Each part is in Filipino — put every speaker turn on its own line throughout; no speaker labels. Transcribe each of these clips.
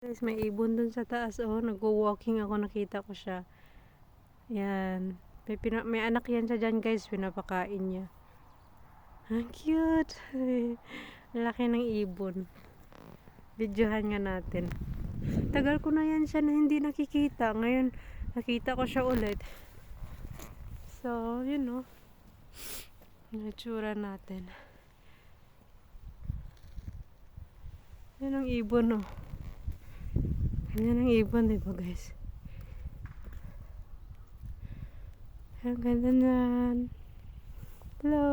Guys, may ibon dun sa taas. Oh, nagwo-walking ako. Nakita ko siya. Yan. May anak yan siya dyan, guys. Pinapakain niya. Ang cute. Laki ng ibon. Videohan nga natin. Tagal ko na yan siya na hindi nakikita. Ngayon, nakita ko siya ulit. So, yun know. Ang itsura natin. Yan ang ibon, oh. Ganyan ang ibon, diba guys? Ang ganda nan. Hello,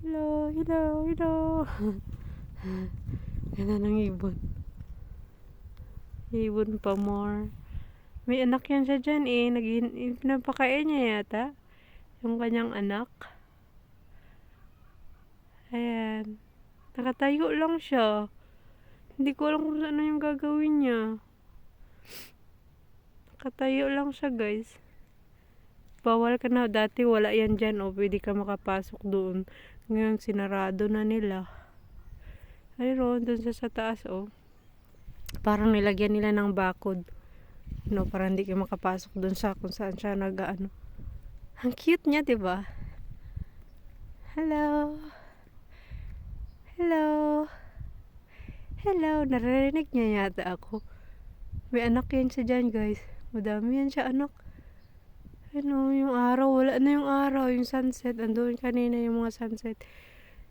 hello, hello, hello. Ganda ng ibon. Ibon pa more. May anak yan siya dyan eh. Pinapakain niya yata. Yung kanyang anak. Ayan. Nakatayo lang siya. Hindi ko alam kung ano yung gagawin niya. Nakatayo lang siya, guys. Bawal ka na. Dati wala yan dyan. O pwede ka makapasok doon. Ngayon sinarado na nila. Ayun, doon sa taas, oh. Parang nilagyan nila ng bakod. No, para hindi ka makapasok doon sa kung saan siya nag-ano. Ang cute niya, 'di ba? Hello. Hello. Hello, naririnig niya yata ako. May anak yan siya dyan, guys. Madami yan siya anak. Ano, yung araw, wala na yung araw, yung sunset. Andoon kanina yung mga sunset.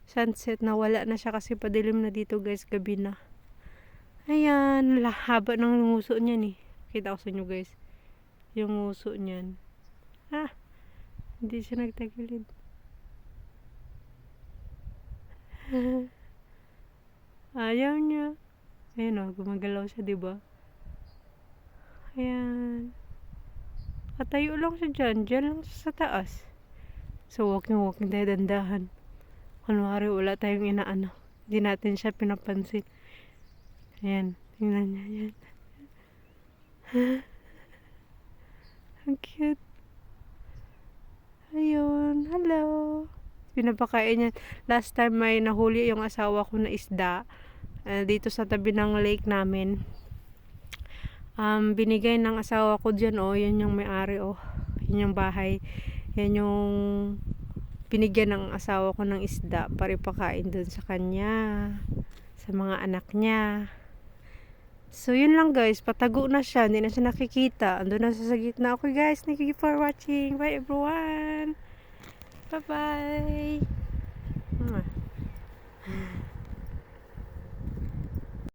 Sunset na wala na siya kasi padilim na dito, guys, gabi na. Ayan, haba ng nguso niyan eh. Kita ko sa inyo, guys. Yung nguso niyan. Ah, hindi siya nagtagilid. Ayaw niya. Ayan o, gumagalaw siya, diba? Ayan. Katayo lang siya dyan. Dyan lang sa taas. So, walking tayo dandahan. Kunwari, wala tayong inaano. Hindi natin siya pinapansin. Ayan. Tingnan niya yan. Ang cute. Ayun. Hello. Pinapakain niya. Last time may nahuli yung asawa ko na isda. Dito sa tabi ng lake namin. Binigay ng asawa ko dyan, oh. Yan yung may-ari, oh. Yan yung bahay. Yan yung binigyan ng asawa ko ng isda para ipakain dun sa kanya. Sa mga anak niya. So, yun lang guys. Patago na siya. Hindi na siya nakikita. Andun na sa gitna. Okay guys, thank you for watching. Bye everyone. Bye-bye.